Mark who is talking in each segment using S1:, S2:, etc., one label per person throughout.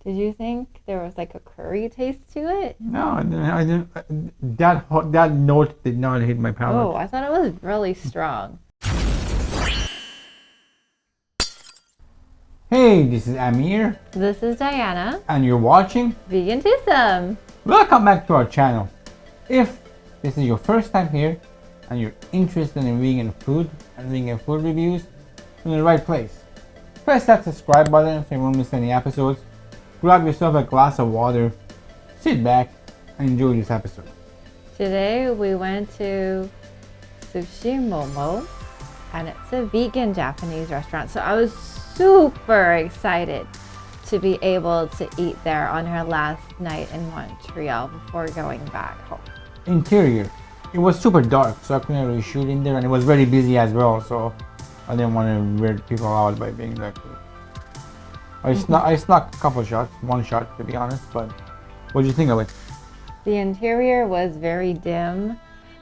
S1: Did you think there was like a curry taste to it?
S2: No, I didn't. That note did not hit my palate.
S1: Oh, I thought it was really strong.
S2: Hey, this is Amir.
S1: This is Diana.
S2: And you're watching
S1: VEGANTWOSOME.
S2: Welcome back to our channel. If this is your first time here and you're interested in vegan food and vegan food reviews, you're in the right place. Press that subscribe button so you won't miss any episodes. Grab yourself a glass of water, sit back, and enjoy this episode.
S1: Today we went to Sushi Momo, and it's a vegan Japanese restaurant. So I was super excited to be able to eat there on our last night in Montreal before going back home.
S2: Interior. It was super dark, so I couldn't really shoot in there, and it was very busy as well, so I didn't want to weird people out by being that good. I snuck a couple shots, one shot to be honest, but what did you think of it?
S1: The interior was very dim.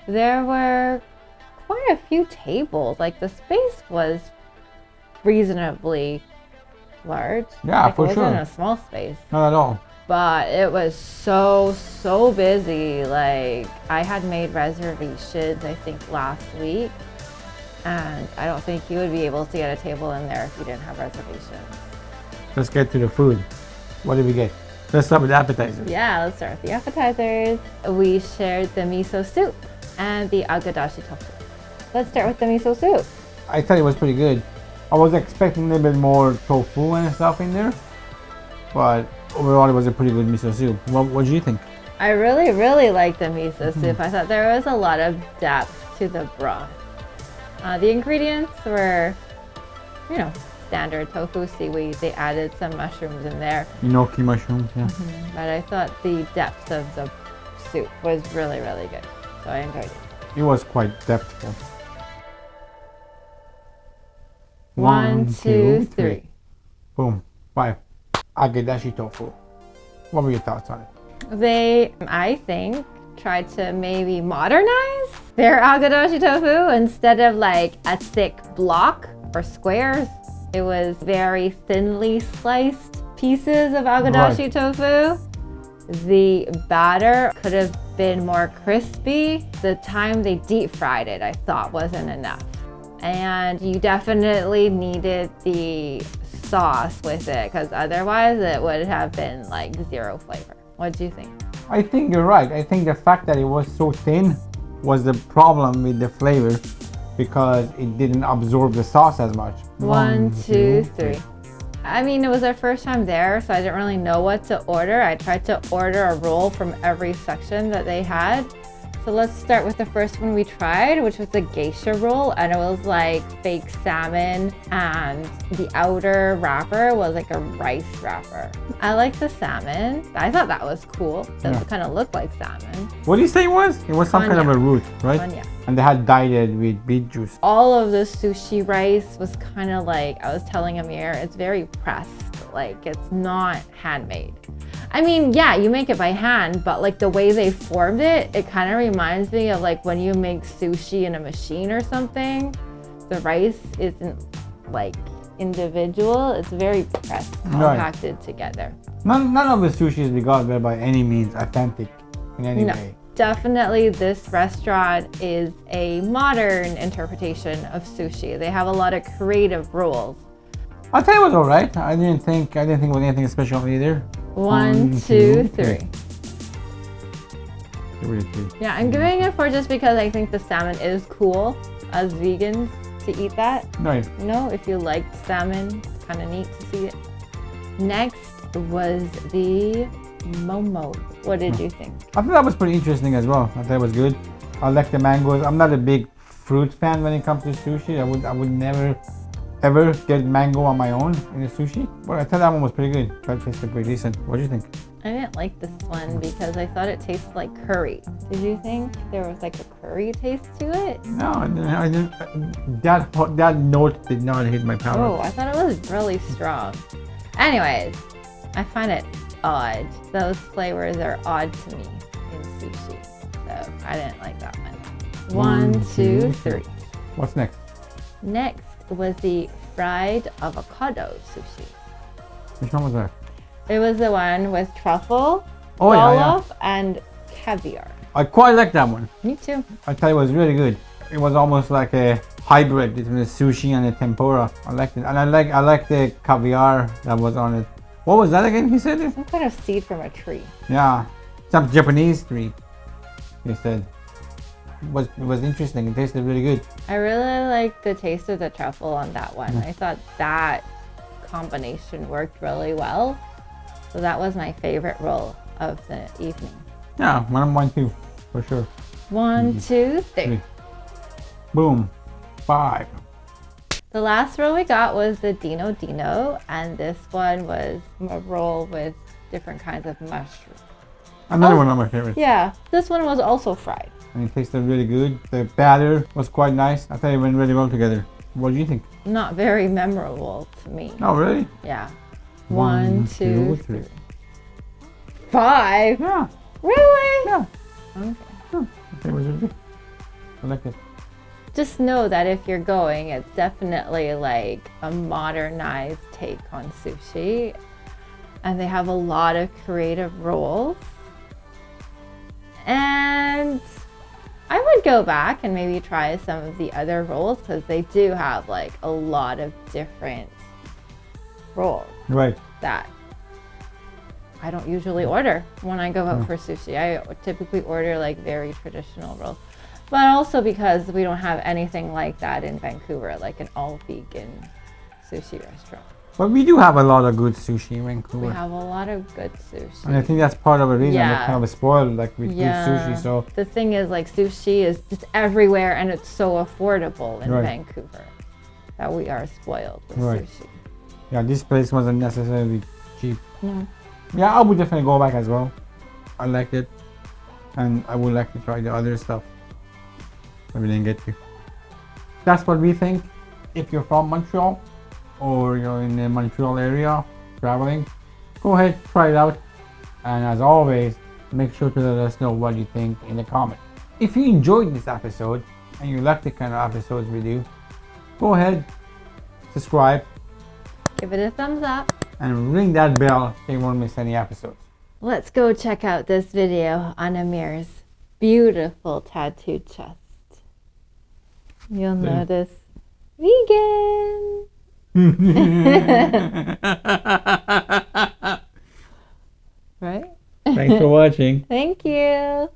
S1: There were quite a few tables, like the space was reasonably large.
S2: Yeah,
S1: like
S2: for
S1: it
S2: sure.
S1: wasn't a small space.
S2: Not at all.
S1: But it was so busy. Like I had made reservations, I think last week, and I don't think you would be able to get a table in there if you didn't have reservations.
S2: Let's get to the food. What did we get? Let's start with the appetizers.
S1: Yeah, let's start with the appetizers. We shared the miso soup and the Agedashi tofu. Let's start with the miso soup.
S2: I thought it was pretty good. I was expecting a little bit more tofu and stuff in there, but overall it was a pretty good miso soup. What do you think?
S1: I really liked the miso soup. I thought there was a lot of depth to the broth. The ingredients were, standard tofu, seaweed. They added some mushrooms in there.
S2: Gnocchi mushrooms, yeah.
S1: But I thought the depth of the soup was really good. So I enjoyed it.
S2: It was quite depthful.
S1: 1, 2, 3.
S2: Boom. 5. Agedashi tofu. What were your thoughts on it?
S1: They, I think, tried to maybe modernize their Agedashi tofu. Instead of like a thick block or squares, it was very thinly sliced pieces of Agedashi tofu. The batter could have been more crispy. The time they deep fried it, I thought wasn't enough. And you definitely needed the sauce with it, because otherwise it would have been like zero flavor. What do you think?
S2: I think you're right. I think the fact that it was so thin was the problem with the flavor, because it didn't absorb the sauce as much.
S1: 1, 2, 3. I mean, it was our first time there, so I didn't really know what to order. I tried to order a roll from every section that they had. So let's start with the first one we tried, which was the Geisha Roll, and it was like fake salmon, and the outer wrapper was like a rice wrapper. I like the salmon. I thought that was cool. It kind of looked like salmon.
S2: What did you say it was? It was some kind of a root, right?
S1: Anya.
S2: And they had dyed it with beet juice.
S1: All of the sushi rice was kind of like, I was telling Amir, it's very pressed. Like it's not handmade. I mean, yeah, you make it by hand, but like the way they formed it, it kind of reminds me of like when you make sushi in a machine or something. The rice isn't like individual, it's very pressed, compacted together.
S2: None of the sushis we got were by any means authentic in any way.
S1: Definitely this restaurant is a modern interpretation of sushi. They have a lot of creative rules.
S2: I thought it was alright. I didn't think it was anything special either.
S1: 1, 2, 3. Yeah, I'm giving it 4 just because I think the salmon is cool as vegans to eat that.
S2: Right.
S1: If you liked salmon, it's kind of neat to see it. Next was the Momo. What did you think?
S2: I thought that was pretty interesting as well. I thought it was good. I like the mangoes. I'm not a big fruit fan when it comes to sushi. I would never ever get mango on my own in a sushi, but I thought that one was pretty good. That tasted pretty decent. What do you think?
S1: I didn't like this one because I thought it tasted like curry. Did you think there was like a curry taste to it?
S2: No, I didn't. That note did not hit my palate.
S1: Oh, I thought it was really strong. Anyways, I find it odd. Those flavors are odd to me in sushi, so I didn't like that one. 1, 2, 3.
S2: What's next?
S1: Next was the fried avocado sushi.
S2: Which one was that?
S1: It was the one with truffle,
S2: Oh yeah, yeah.
S1: olive, and caviar.
S2: I quite like that one.
S1: Me too.
S2: I tell you, it was really good. It was almost like a hybrid between the sushi and the tempura. I liked it, and I like the caviar that was on it. What was that again? He said it.
S1: Some kind of seed from a tree.
S2: Yeah, some Japanese tree. He said. It was interesting. It tasted really good.
S1: I really liked the taste of the truffle on that one. I thought that combination worked really well. So that was my favorite roll of the evening.
S2: Yeah, 1, 2, for sure.
S1: 1, 2, 3.
S2: Boom. 5.
S1: The last roll we got was the Dino Dino, and this one was a roll with different kinds of mushrooms.
S2: Another one of my favorites.
S1: Yeah, this one was also fried.
S2: And it tasted really good. The batter was quite nice. I thought it went really well together. What do you think?
S1: Not very memorable to me.
S2: Oh, really?
S1: Yeah.
S2: 1,
S1: 2,
S2: 3.
S1: 5?
S2: Yeah.
S1: Really?
S2: Yeah.
S1: Okay.
S2: Yeah. It was really good. I like it.
S1: Just know that if you're going, it's definitely like a modernized take on sushi. And they have a lot of creative rolls. And I would go back and maybe try some of the other rolls because they do have like a lot of different rolls
S2: Right.
S1: that I don't usually order when I go out for sushi. I typically order like very traditional rolls, but also because we don't have anything like that in Vancouver, like an all vegan sushi restaurant.
S2: But we do have a lot of good sushi in Vancouver.
S1: We have a lot of good sushi.
S2: And I think that's part of the reason
S1: Yeah.
S2: we're kind of spoiled, like with good sushi. So
S1: the thing is, like, sushi is just everywhere and it's so affordable in
S2: Right.
S1: Vancouver that we are spoiled with
S2: Right.
S1: sushi.
S2: yeah, this place wasn't necessarily cheap.
S1: No.
S2: Yeah, I would definitely go back as well. I liked it, and I would like to try the other stuff that we didn't get to. That's what we think. If you're from Montreal or you're in the Montreal area traveling, go ahead, try it out. And as always, make sure to let us know what you think in the comments. If you enjoyed this episode and you like the kind of episodes we do, go ahead, subscribe,
S1: Give it a thumbs up.
S2: and ring that bell so you won't miss any episodes.
S1: Let's go check out this video on Amir's beautiful tattooed chest. You'll notice vegan. Right?
S2: Thanks for watching.
S1: Thank you.